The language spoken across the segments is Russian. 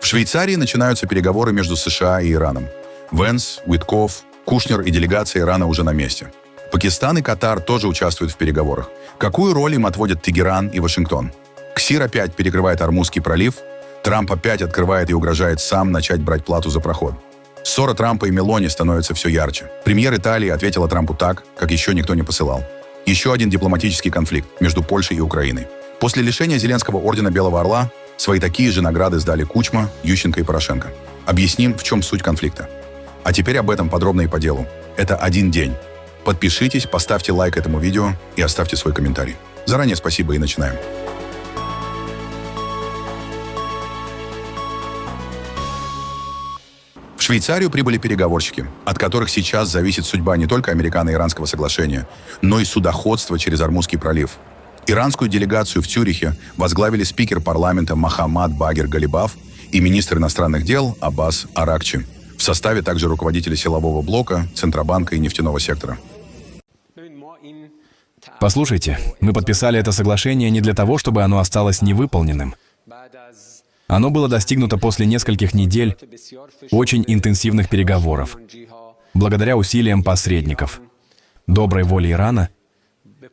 Швейцарии начинаются переговоры между США и Ираном. Венс, Уитков, Кушнер и делегация Ирана уже на месте. Пакистан и Катар тоже участвуют в переговорах. Какую роль им отводят Тегеран и Вашингтон? Ксир опять перекрывает Ормузский пролив, Трамп опять открывает и угрожает сам начать брать плату за проход. Ссора Трампа и Мелони становится все ярче. Премьер Италии ответила Трампу так, как еще никто не посылал. Еще один дипломатический конфликт между Польшей и Украиной. После лишения Зеленского ордена Белого Орла свои такие же награды сдали Кучма, Ющенко и Порошенко. Объясним, в чем суть конфликта. А теперь об этом подробно и по делу. Это один день. Подпишитесь, поставьте лайк этому видео и оставьте свой комментарий. Заранее спасибо и начинаем. В Швейцарию прибыли переговорщики, от которых сейчас зависит судьба не только американо-иранского соглашения, но и судоходства через Ормузский пролив. Иранскую делегацию в Цюрихе возглавили спикер парламента Мохаммад Багир Галибаф и министр иностранных дел Аббас Аракчи. В составе также руководители силового блока, Центробанка и нефтяного сектора. Послушайте, мы подписали это соглашение не для того, чтобы оно осталось невыполненным. Оно было достигнуто после нескольких недель очень интенсивных переговоров, благодаря усилиям посредников, доброй воле Ирана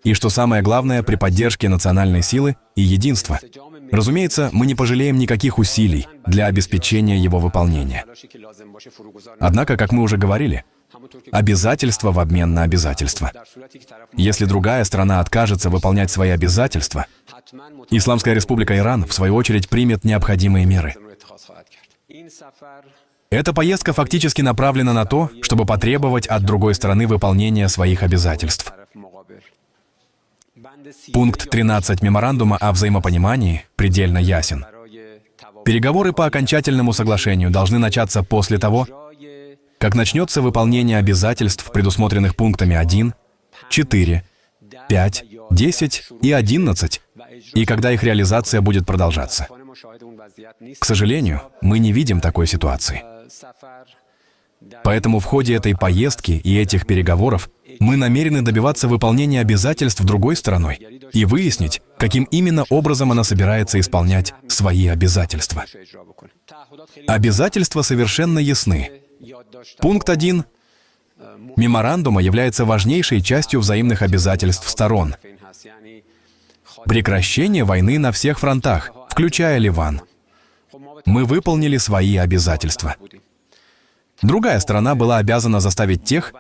и, что самое главное, при поддержке национальной силы и единства. Разумеется, мы не пожалеем никаких усилий для обеспечения его выполнения. Однако, как мы уже говорили, обязательство в обмен на обязательство. Если другая страна откажется выполнять свои обязательства, Исламская Республика Иран, в свою очередь, примет необходимые меры. Эта поездка фактически направлена на то, чтобы потребовать от другой стороны выполнения своих обязательств. Пункт 13 меморандума о взаимопонимании предельно ясен. Переговоры по окончательному соглашению должны начаться после того, как начнется выполнение обязательств, предусмотренных пунктами 1, 4, 5, 10 и 11, и когда их реализация будет продолжаться. К сожалению, мы не видим такой ситуации. Поэтому в ходе этой поездки и этих переговоров мы намерены добиваться выполнения обязательств другой стороной и выяснить, каким именно образом она собирается исполнять свои обязательства. Обязательства совершенно ясны. Пункт 1 меморандума является важнейшей частью взаимных обязательств сторон. Прекращение войны на всех фронтах, включая Ливан. Мы выполнили свои обязательства. Другая сторона была обязана заставить тех,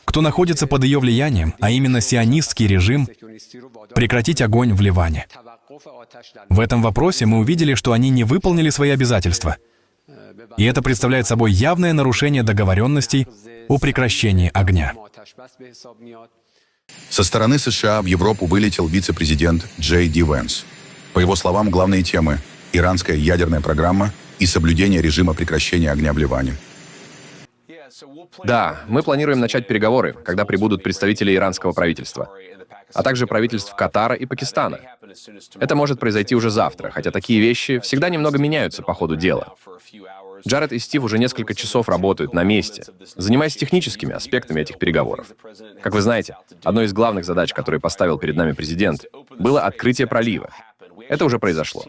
кто находится под ее влиянием, а именно сионистский режим, прекратить огонь в Ливане. В этом вопросе мы увидели, что они не выполнили свои обязательства. И это представляет собой явное нарушение договоренностей о прекращении огня. Со стороны США в Европу вылетел вице-президент Джей Ди Венс. По его словам, главные темы – иранская ядерная программа и соблюдение режима прекращения огня в Ливане. Да, мы планируем начать переговоры, когда прибудут представители иранского правительства, а также правительств Катара и Пакистана. Это может произойти уже завтра, хотя такие вещи всегда немного меняются по ходу дела. Джаред и Стив уже несколько часов работают на месте, занимаясь техническими аспектами этих переговоров. Как вы знаете, одной из главных задач, которые поставил перед нами президент, было открытие пролива. Это уже произошло.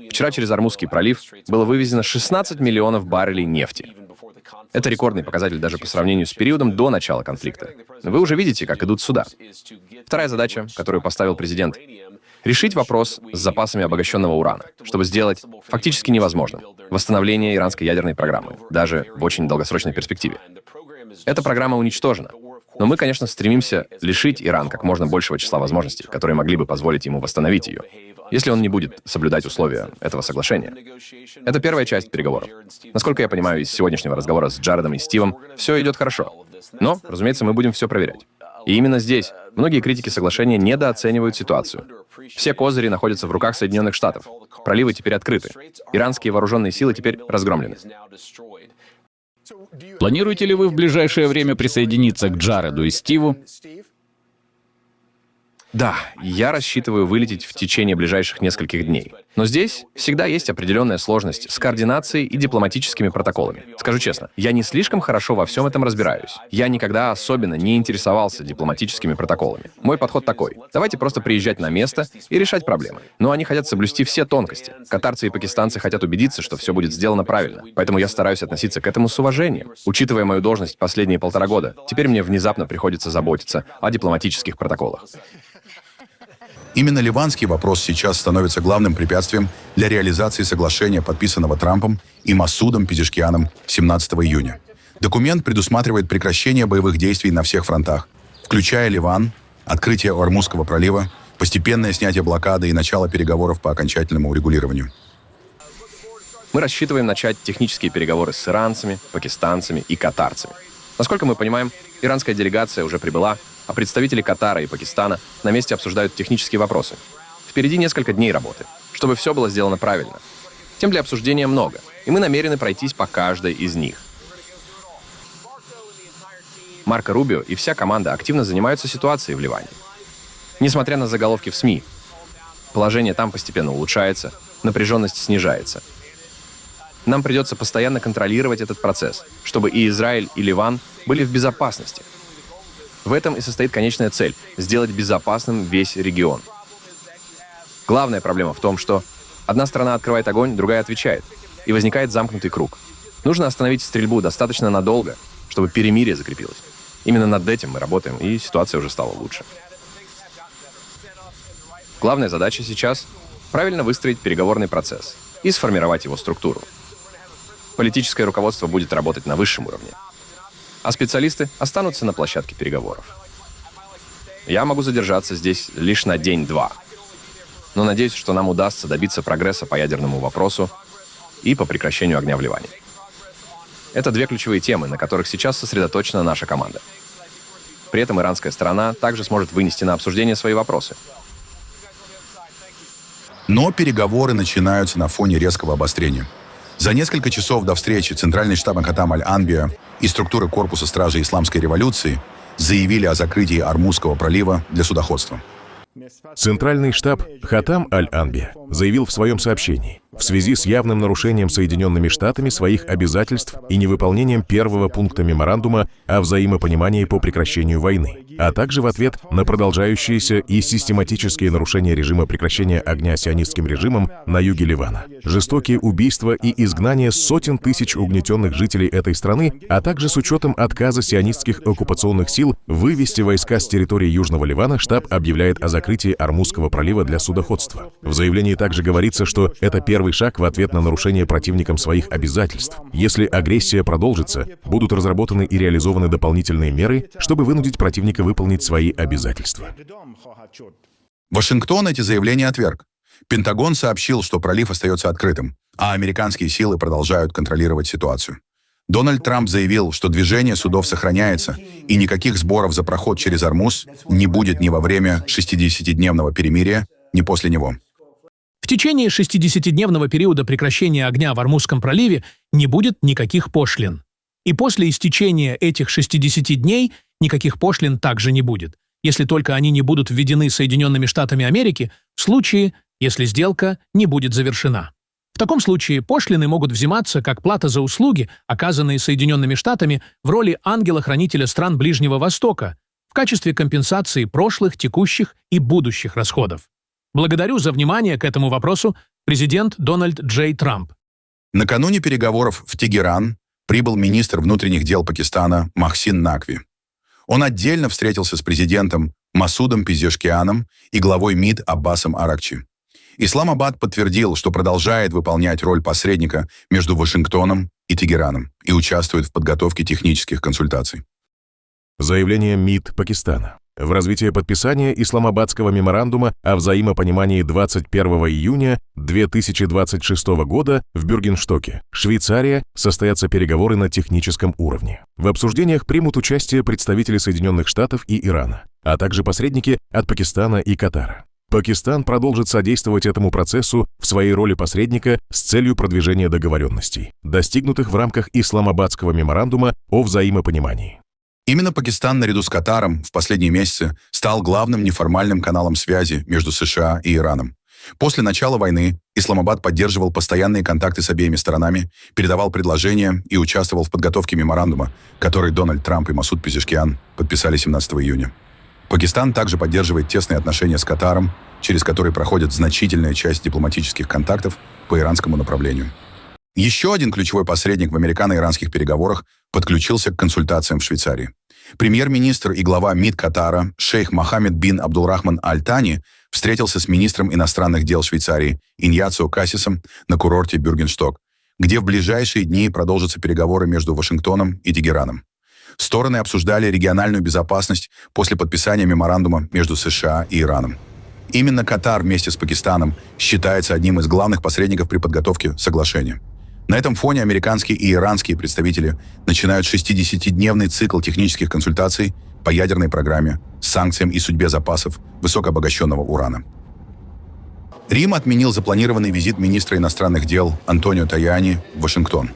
Вчера через Ормузский пролив было вывезено 16 миллионов баррелей нефти. Это рекордный показатель даже по сравнению с периодом до начала конфликта. Вы уже видите, как идут суда. Вторая задача, которую поставил президент — решить вопрос с запасами обогащенного урана, чтобы сделать фактически невозможным восстановление иранской ядерной программы, даже в очень долгосрочной перспективе. Эта программа уничтожена. Но мы, конечно, стремимся лишить Иран как можно большего числа возможностей, которые могли бы позволить ему восстановить ее, если он не будет соблюдать условия этого соглашения. Это первая часть переговоров. Насколько я понимаю, из сегодняшнего разговора с Джаредом и Стивом все идет хорошо. Но, разумеется, мы будем все проверять. И именно здесь многие критики соглашения недооценивают ситуацию. Все козыри находятся в руках Соединенных Штатов. Проливы теперь открыты. Иранские вооруженные силы теперь разгромлены. Планируете ли вы в ближайшее время присоединиться к Джареду и Стиву? Да, я рассчитываю вылететь в течение ближайших нескольких дней. Но здесь всегда есть определенная сложность с координацией и дипломатическими протоколами. Скажу честно, я не слишком хорошо во всем этом разбираюсь. Я никогда особенно не интересовался дипломатическими протоколами. Мой подход такой: давайте просто приезжать на место и решать проблемы. Но они хотят соблюсти все тонкости. Катарцы и пакистанцы хотят убедиться, что все будет сделано правильно. Поэтому я стараюсь относиться к этому с уважением. Учитывая мою должность последние 1,5 года, теперь мне внезапно приходится заботиться о дипломатических протоколах. Именно ливанский вопрос сейчас становится главным препятствием для реализации соглашения, подписанного Трампом и Масудом Пезешкианом 17 июня. Документ предусматривает прекращение боевых действий на всех фронтах, включая Ливан, открытие Ормузского пролива, постепенное снятие блокады и начало переговоров по окончательному урегулированию. Мы рассчитываем начать технические переговоры с иранцами, пакистанцами и катарцами. Насколько мы понимаем, иранская делегация уже прибыла, а представители Катара и Пакистана на месте обсуждают технические вопросы. Впереди несколько дней работы, чтобы все было сделано правильно. Тем для обсуждения много, и мы намерены пройтись по каждой из них. Марко Рубио и вся команда активно занимаются ситуацией в Ливане. Несмотря на заголовки в СМИ, положение там постепенно улучшается, напряженность снижается. Нам придется постоянно контролировать этот процесс, чтобы и Израиль, и Ливан были в безопасности. В этом и состоит конечная цель — сделать безопасным весь регион. Главная проблема в том, что одна сторона открывает огонь, другая отвечает, и возникает замкнутый круг. Нужно остановить стрельбу достаточно надолго, чтобы перемирие закрепилось. Именно над этим мы работаем, и ситуация уже стала лучше. Главная задача сейчас — правильно выстроить переговорный процесс и сформировать его структуру. Политическое руководство будет работать на высшем уровне, а специалисты останутся на площадке переговоров. Я могу задержаться здесь лишь на день-два, но надеюсь, что нам удастся добиться прогресса по ядерному вопросу и по прекращению огня в Ливане. Это 2 ключевые темы, на которых сейчас сосредоточена наша команда. При этом иранская сторона также сможет вынести на обсуждение свои вопросы. Но переговоры начинаются на фоне резкого обострения. За несколько часов до встречи Центральный штаб Хатам Аль-Анбия и структуры Корпуса Стражей Исламской революции заявили о закрытии Ормузского пролива для судоходства. Центральный штаб Хатам Аль-Анбия заявил в своем сообщении: в связи с явным нарушением Соединенными Штатами своих обязательств и невыполнением 1-го пункта меморандума о взаимопонимании по прекращению войны, а также в ответ на продолжающиеся и систематические нарушения режима прекращения огня сионистским режимом на юге Ливана, жестокие убийства и изгнание сотен тысяч угнетенных жителей этой страны, а также с учетом отказа сионистских оккупационных сил вывести войска с территории Южного Ливана, штаб объявляет о закрытии Ормузского пролива для судоходства. В заявлении также говорится, что это первый шаг в ответ на нарушение противником своих обязательств. Если агрессия продолжится, будут разработаны и реализованы дополнительные меры, чтобы вынудить противника выполнить свои обязательства. Вашингтон эти заявления отверг. Пентагон сообщил, что пролив остается открытым, а американские силы продолжают контролировать ситуацию. Дональд Трамп заявил, что движение судов сохраняется, и никаких сборов за проход через Ормуз не будет ни во время 60-дневного перемирия, ни после него. В течение 60-дневного периода прекращения огня в Ормузском проливе не будет никаких пошлин. И после истечения этих 60 дней никаких пошлин также не будет, если только они не будут введены Соединенными Штатами Америки в случае, если сделка не будет завершена. В таком случае пошлины могут взиматься как плата за услуги, оказанные Соединенными Штатами в роли ангела-хранителя стран Ближнего Востока, в качестве компенсации прошлых, текущих и будущих расходов. Благодарю за внимание к этому вопросу президент Дональд Джей Трамп. Накануне переговоров в Тегеран прибыл министр внутренних дел Пакистана Махсин Накви. Он отдельно встретился с президентом Масудом Пезешкианом и главой МИД Аббасом Аракчи. Исламабад подтвердил, что продолжает выполнять роль посредника между Вашингтоном и Тегераном и участвует в подготовке технических консультаций. Заявление МИД Пакистана. В развитии подписания Исламабадского меморандума о взаимопонимании 21 июня 2026 года в Бюргенстоке, Швейцария, состоятся переговоры на техническом уровне. В обсуждениях примут участие представители Соединенных Штатов и Ирана, а также посредники от Пакистана и Катара. Пакистан продолжит содействовать этому процессу в своей роли посредника с целью продвижения договоренностей, достигнутых в рамках Исламабадского меморандума о взаимопонимании. Именно Пакистан наряду с Катаром в последние месяцы стал главным неформальным каналом связи между США и Ираном. После начала войны Исламабад поддерживал постоянные контакты с обеими сторонами, передавал предложения и участвовал в подготовке меморандума, который Дональд Трамп и Масуд Пезешкиан подписали 17 июня. Пакистан также поддерживает тесные отношения с Катаром, через который проходит значительная часть дипломатических контактов по иранскому направлению. Еще один ключевой посредник в американо-иранских переговорах подключился к консультациям в Швейцарии. Премьер-министр и глава МИД Катара шейх Мохаммед бин Абдулрахман Аль-Тани встретился с министром иностранных дел Швейцарии Иньяцио Кассисом на курорте Бюргеншток, где в ближайшие дни продолжатся переговоры между Вашингтоном и Тегераном. Стороны обсуждали региональную безопасность после подписания меморандума между США и Ираном. Именно Катар вместе с Пакистаном считается одним из главных посредников при подготовке соглашения. На этом фоне американские и иранские представители начинают 60-дневный цикл технических консультаций по ядерной программе, санкциям и судьбе запасов высокообогащенного урана. Рим отменил запланированный визит министра иностранных дел Антонио Таяни в Вашингтон.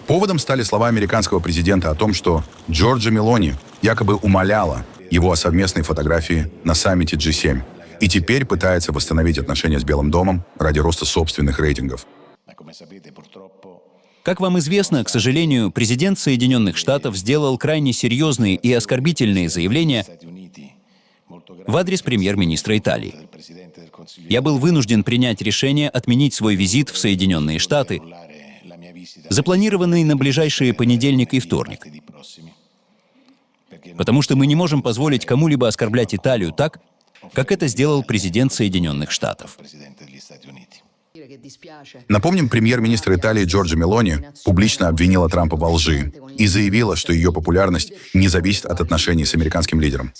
Поводом стали слова американского президента о том, что Джорджа Мелони якобы умоляла его о совместной фотографии на саммите G7 и теперь пытается восстановить отношения с Белым домом ради роста собственных рейтингов. Как вам известно, к сожалению, президент Соединенных Штатов сделал крайне серьезные и оскорбительные заявления в адрес премьер-министра Италии. Я был вынужден принять решение отменить свой визит в Соединенные Штаты, запланированный на ближайшие понедельник и вторник. Потому что мы не можем позволить кому-либо оскорблять Италию так, как это сделал президент Соединенных Штатов. Напомним, премьер-министр Италии Джорджа Мелони публично обвинила Трампа во лжи и заявила, что ее популярность не зависит от отношений с американским лидером.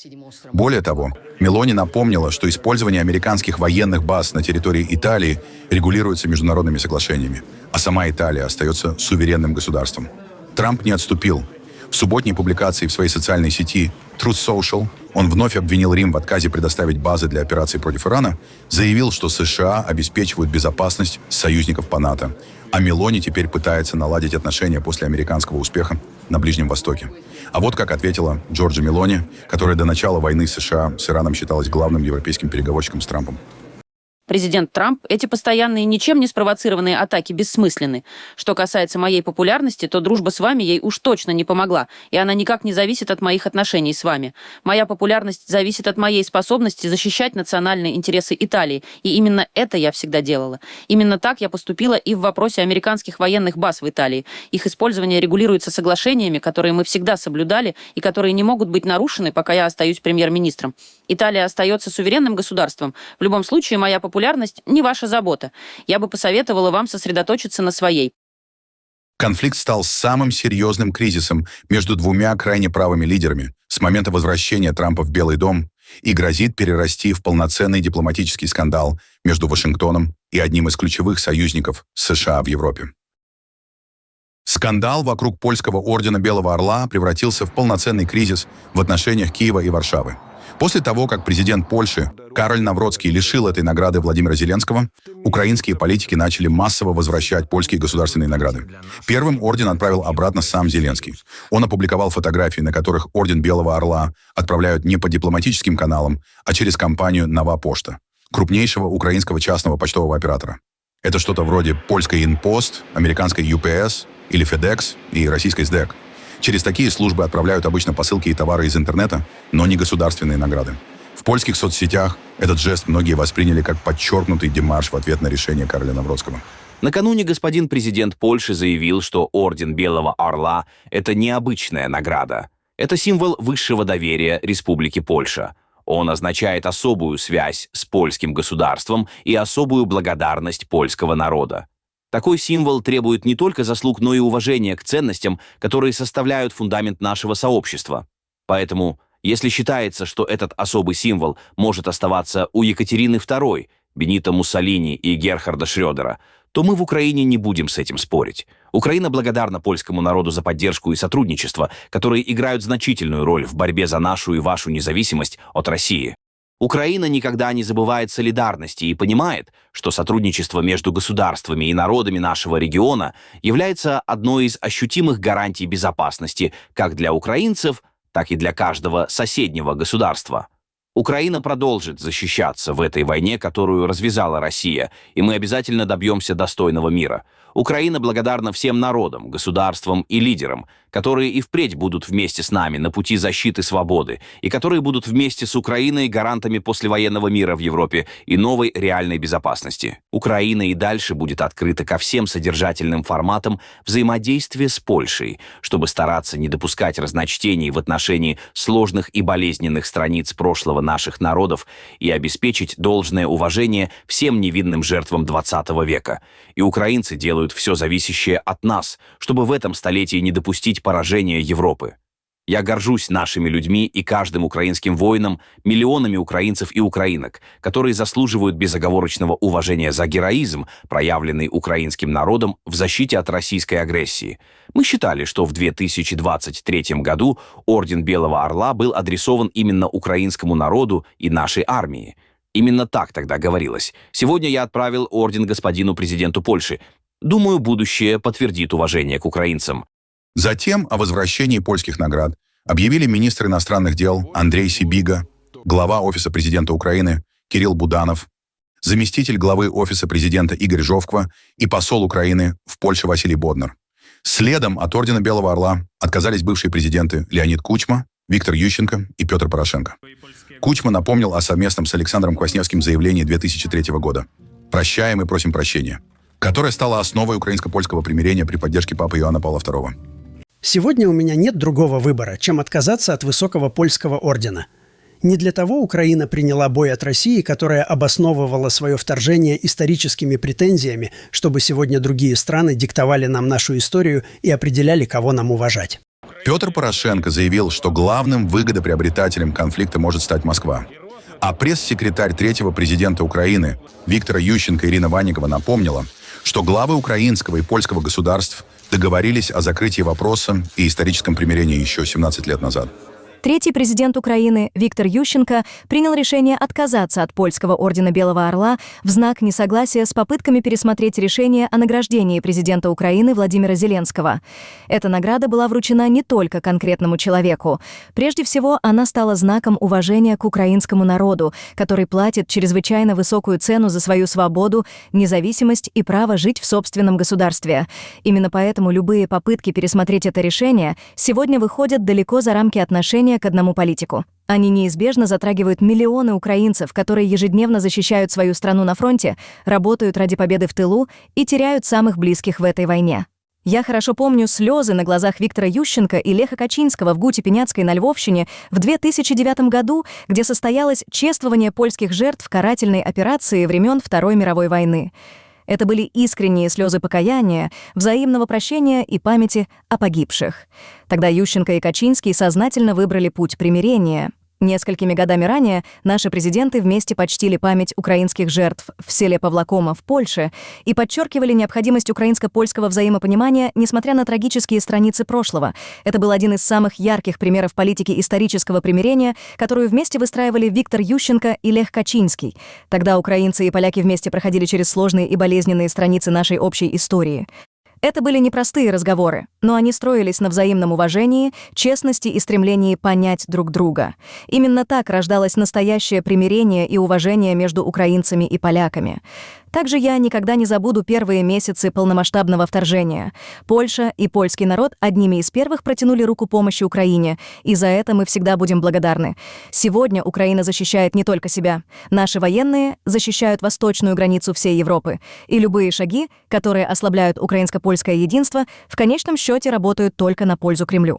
Более того, Мелони напомнила, что использование американских военных баз на территории Италии регулируется международными соглашениями, а сама Италия остается суверенным государством. Трамп не отступил. В субботней публикации в своей социальной сети Truth Social он вновь обвинил Рим в отказе предоставить базы для операций против Ирана, заявил, что США обеспечивают безопасность союзников по НАТО, а Мелони теперь пытается наладить отношения после американского успеха на Ближнем Востоке. А вот как ответила Джорджа Мелони, которая до начала войны США с Ираном считалась главным европейским переговорщиком с Трампом. Президент Трамп, эти постоянные ничем не спровоцированные атаки бессмысленны. Что касается моей популярности, то дружба с вами ей уж точно не помогла, и она никак не зависит от моих отношений с вами. Моя популярность зависит от моей способности защищать национальные интересы Италии, и именно это я всегда делала. Именно так я поступила и в вопросе американских военных баз в Италии. Их использование регулируется соглашениями, которые мы всегда соблюдали и которые не могут быть нарушены, пока я остаюсь премьер-министром. Италия остается суверенным государством. В любом случае, моя популярность не ваша забота. Я бы посоветовала вам сосредоточиться на своей. Конфликт стал самым серьезным кризисом между двумя крайне правыми лидерами с момента возвращения Трампа в Белый дом и грозит перерасти в полноценный дипломатический скандал между Вашингтоном и одним из ключевых союзников США в Европе. Скандал вокруг польского ордена Белого Орла превратился в полноценный кризис в отношениях Киева и Варшавы. После того, как президент Польши Кароль Навроцкий лишил этой награды Владимира Зеленского, украинские политики начали массово возвращать польские государственные награды. Первым орден отправил обратно сам Зеленский. Он опубликовал фотографии, на которых орден Белого Орла отправляют не по дипломатическим каналам, а через компанию «Нова Пошта», крупнейшего украинского частного почтового оператора. Это что-то вроде польской Инпост, американской UPS или FedEx и российской СДЭК. Через такие службы отправляют обычно посылки и товары из интернета, но не государственные награды. В польских соцсетях этот жест многие восприняли как подчеркнутый демарш в ответ на решение Кароля Навроцкого. Накануне господин президент Польши заявил, что орден Белого Орла – это необычная награда. Это символ высшего доверия Республики Польша. Он означает особую связь с польским государством и особую благодарность польского народа. Такой символ требует не только заслуг, но и уважения к ценностям, которые составляют фундамент нашего сообщества. Поэтому, если считается, что этот особый символ может оставаться у Екатерины II, Бенито Муссолини и Герхарда Шрёдера, то мы в Украине не будем с этим спорить. Украина благодарна польскому народу за поддержку и сотрудничество, которые играют значительную роль в борьбе за нашу и вашу независимость от России. Украина никогда не забывает солидарности и понимает, что сотрудничество между государствами и народами нашего региона является одной из ощутимых гарантий безопасности как для украинцев, так и для каждого соседнего государства. Украина продолжит защищаться в этой войне, которую развязала Россия, и мы обязательно добьемся достойного мира. Украина благодарна всем народам, государствам и лидерам, которые и впредь будут вместе с нами на пути защиты свободы, и которые будут вместе с Украиной гарантами послевоенного мира в Европе и новой реальной безопасности. Украина и дальше будет открыта ко всем содержательным форматам взаимодействия с Польшей, чтобы стараться не допускать разночтений в отношении сложных и болезненных страниц прошлого наших народов и обеспечить должное уважение всем невинным жертвам XX века. И украинцы делают все зависящее от нас, чтобы в этом столетии не допустить поражения Европы. Я горжусь нашими людьми и каждым украинским воином, миллионами украинцев и украинок, которые заслуживают безоговорочного уважения за героизм, проявленный украинским народом в защите от российской агрессии. Мы считали, что в 2023 году Орден Белого Орла был адресован именно украинскому народу и нашей армии. Именно так тогда говорилось. Сегодня я отправил орден господину президенту Польши. Думаю, будущее подтвердит уважение к украинцам. Затем о возвращении польских наград объявили министр иностранных дел Андрей Сибига, глава Офиса президента Украины Кирилл Буданов, заместитель главы Офиса президента Игорь Жовква и посол Украины в Польше Василий Боднар. Следом от Ордена Белого Орла отказались бывшие президенты Леонид Кучма, Виктор Ющенко и Петр Порошенко. Кучма напомнил о совместном с Александром Квасневским заявлении 2003 года «Прощаем и просим прощения», которое стало основой украинско-польского примирения при поддержке Папы Иоанна Павла II. Сегодня у меня нет другого выбора, чем отказаться от высокого польского ордена. Не для того Украина приняла бой от России, которая обосновывала свое вторжение историческими претензиями, чтобы сегодня другие страны диктовали нам нашу историю и определяли, кого нам уважать. Петр Порошенко заявил, что главным выгодоприобретателем конфликта может стать Москва. А пресс-секретарь третьего президента Украины Виктора Ющенко Ирина Ванникова напомнила, что главы украинского и польского государств договорились о закрытии вопроса и историческом примирении еще 17 лет назад. Третий президент Украины Виктор Ющенко принял решение отказаться от польского ордена Белого Орла в знак несогласия с попытками пересмотреть решение о награждении президента Украины Владимира Зеленского. Эта награда была вручена не только конкретному человеку. Прежде всего, она стала знаком уважения к украинскому народу, который платит чрезвычайно высокую цену за свою свободу, независимость и право жить в собственном государстве. Именно поэтому любые попытки пересмотреть это решение сегодня выходят далеко за рамки отношения к одному политику. Они неизбежно затрагивают миллионы украинцев, которые ежедневно защищают свою страну на фронте, работают ради победы в тылу и теряют самых близких в этой войне. Я хорошо помню слезы на глазах Виктора Ющенко и Леха Качинского в Гуте-Пеняцкой на Львовщине в 2009 году, где состоялось чествование польских жертв карательной операции времен Второй мировой войны. Это были искренние слезы покаяния, взаимного прощения и памяти о погибших. Тогда Ющенко и Качинский сознательно выбрали путь примирения. Несколькими годами ранее наши президенты вместе почтили память украинских жертв в селе Павлакома в Польше и подчеркивали необходимость украинско-польского взаимопонимания, несмотря на трагические страницы прошлого. Это был один из самых ярких примеров политики исторического примирения, которую вместе выстраивали Виктор Ющенко и Лех Качинский. Тогда украинцы и поляки вместе проходили через сложные и болезненные страницы нашей общей истории. Это были непростые разговоры, но они строились на взаимном уважении, честности и стремлении понять друг друга. Именно так рождалось настоящее примирение и уважение между украинцами и поляками. Также я никогда не забуду первые месяцы полномасштабного вторжения. Польша и польский народ одними из первых протянули руку помощи Украине, и за это мы всегда будем благодарны. Сегодня Украина защищает не только себя. Наши военные защищают восточную границу всей Европы. И любые шаги, которые ослабляют украинско-польское единство, в конечном счете работают только на пользу Кремлю.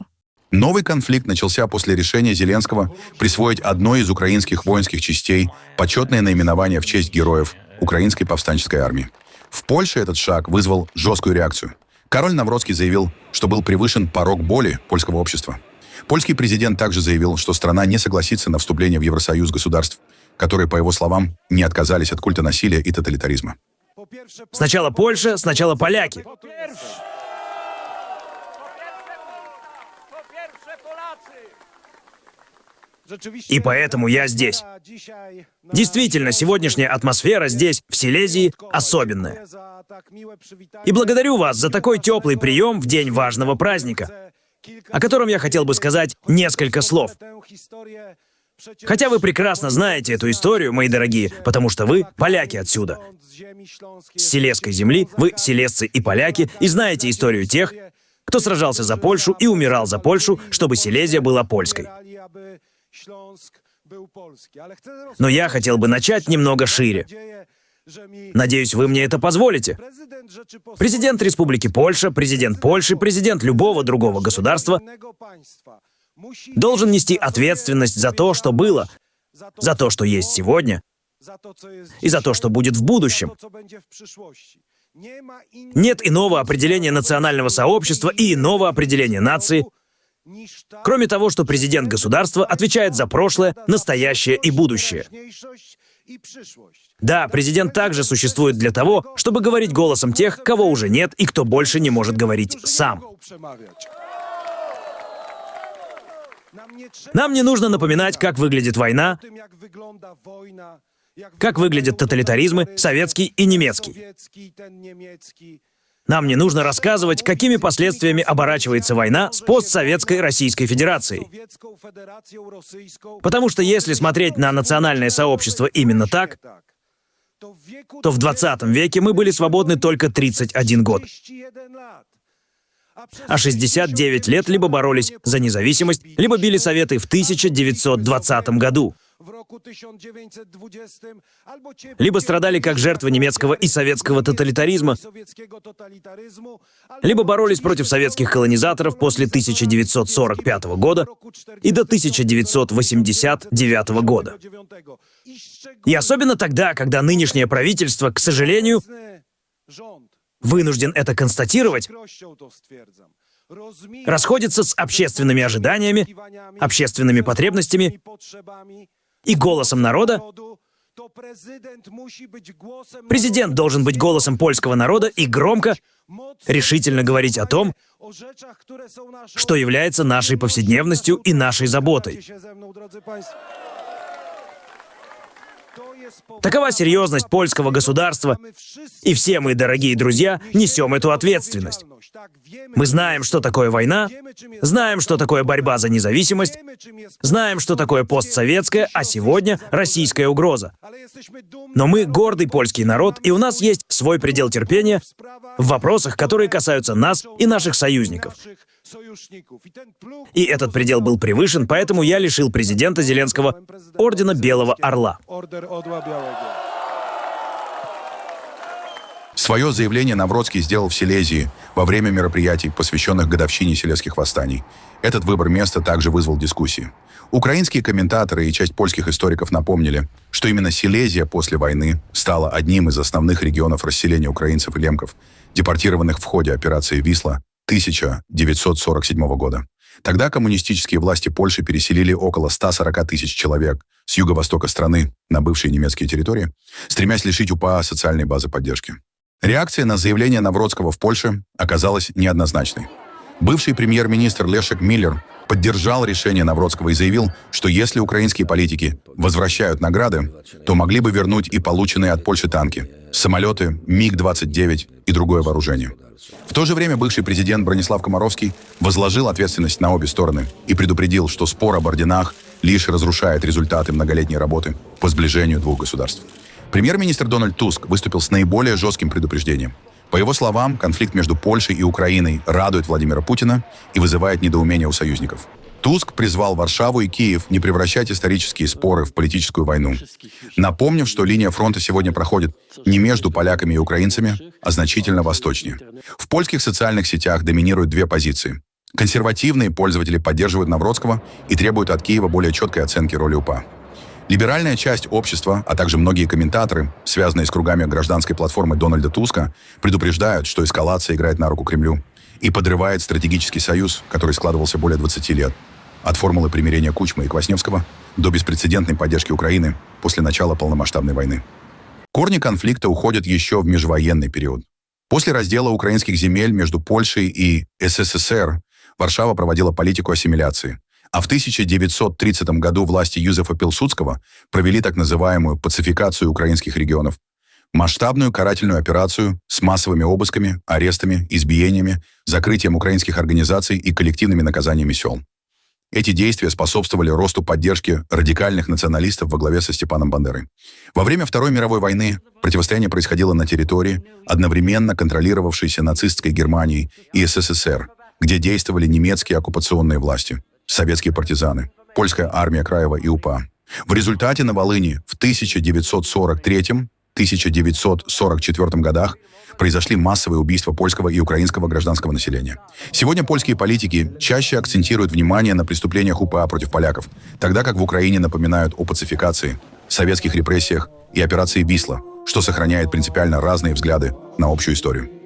Новый конфликт начался после решения Зеленского присвоить одной из украинских воинских частей почетное наименование в честь героев Украинской повстанческой армии. В Польше этот шаг вызвал жесткую реакцию. Король Навроцкий заявил, что был превышен порог боли польского общества. Польский президент также заявил, что страна не согласится на вступление в Евросоюз государств, которые, по его словам, не отказались от культа насилия и тоталитаризма. Сначала Польша, сначала поляки. И поэтому я здесь. Действительно, сегодняшняя атмосфера здесь, в Силезии, особенная. И благодарю вас за такой теплый прием в день важного праздника, о котором я хотел бы сказать несколько слов. Хотя вы прекрасно знаете эту историю, мои дорогие, потому что вы поляки отсюда. С Силезской земли вы силезцы и поляки, и знаете историю тех, кто сражался за Польшу и умирал за Польшу, чтобы Силезия была польской. Но я хотел бы начать немного шире. Надеюсь, вы мне это позволите. Президент Республики Польша, президент Польши, президент любого другого государства должен нести ответственность за то, что было, за то, что есть сегодня, и за то, что будет в будущем. Нет иного определения национального сообщества и иного определения нации, кроме того, что президент государства отвечает за прошлое, настоящее и будущее. Да, президент также существует для того, чтобы говорить голосом тех, кого уже нет и кто больше не может говорить сам. Нам не нужно напоминать, как выглядит война, как выглядят тоталитаризмы, советский и немецкий. Нам не нужно рассказывать, какими последствиями оборачивается война с постсоветской Российской Федерацией. Потому что если смотреть на национальное сообщество именно так, то в 20 веке мы были свободны только 31 год. А 69 лет либо боролись за независимость, либо били Советы в 1920 году. Либо страдали как жертвы немецкого и советского тоталитаризма, либо боролись против советских колонизаторов после 1945 года и до 1989 года. И особенно тогда, когда нынешнее правительство, к сожалению, вынужден это констатировать, расходится с общественными ожиданиями, общественными потребностями и голосом народа. Президент должен быть голосом польского народа и громко, решительно говорить о том, что является нашей повседневностью и нашей заботой. Такова серьезность польского государства, и все мы, дорогие друзья, несем эту ответственность. Мы знаем, что такое война, знаем, что такое борьба за независимость, знаем, что такое постсоветская, а сегодня российская угроза. Но мы гордый польский народ, и у нас есть свой предел терпения в вопросах, которые касаются нас и наших союзников. И этот предел был превышен, поэтому я лишил президента Зеленского ордена Белого Орла. Свое заявление Навроцкий сделал в Силезии во время мероприятий, посвященных годовщине Силезских восстаний. Этот выбор места также вызвал дискуссии. Украинские комментаторы и часть польских историков напомнили, что именно Силезия после войны стала одним из основных регионов расселения украинцев и лемков, депортированных в ходе операции «Висла» 1947 года. Тогда коммунистические власти Польши переселили около 140 тысяч человек с юго-востока страны на бывшие немецкие территории, стремясь лишить УПА социальной базы поддержки. Реакция на заявление Навроцкого в Польше оказалась неоднозначной. Бывший премьер-министр Лешек Миллер поддержал решение Навроцкого и заявил, что если украинские политики возвращают награды, то могли бы вернуть и полученные от Польши танки, самолеты, МиГ-29 и другое вооружение. В то же время бывший президент Бронислав Комаровский возложил ответственность на обе стороны и предупредил, что спор об орденах лишь разрушает результаты многолетней работы по сближению двух государств. Премьер-министр Дональд Туск выступил с наиболее жестким предупреждением. По его словам, конфликт между Польшей и Украиной радует Владимира Путина и вызывает недоумение у союзников. Туск призвал Варшаву и Киев не превращать исторические споры в политическую войну, напомнив, что линия фронта сегодня проходит не между поляками и украинцами, а значительно восточнее. В польских социальных сетях доминируют две позиции. Консервативные пользователи поддерживают Навроцкого и требуют от Киева более четкой оценки роли УПА. Либеральная часть общества, а также многие комментаторы, связанные с кругами гражданской платформы Дональда Туска, предупреждают, что эскалация играет на руку Кремлю и подрывает стратегический союз, который складывался более 20 лет. От формулы примирения Кучмы и Квасневского до беспрецедентной поддержки Украины после начала полномасштабной войны. Корни конфликта уходят еще в межвоенный период. После раздела украинских земель между Польшей и СССР Варшава проводила политику ассимиляции, а в 1930 году власти Юзефа Пилсудского провели так называемую пацификацию украинских регионов. Масштабную карательную операцию с массовыми обысками, арестами, избиениями, закрытием украинских организаций и коллективными наказаниями сел. Эти действия способствовали росту поддержки радикальных националистов во главе со Степаном Бандерой. Во время Второй мировой войны противостояние происходило на территории, одновременно контролировавшейся нацистской Германией и СССР, где действовали немецкие оккупационные власти, советские партизаны, польская армия Краева и УПА. В результате на Волыни в 1943-1944 годах произошли массовые убийства польского и украинского гражданского населения. Сегодня польские политики чаще акцентируют внимание на преступлениях УПА против поляков, тогда как в Украине напоминают о пацификации, советских репрессиях и операции «Висла», что сохраняет принципиально разные взгляды на общую историю.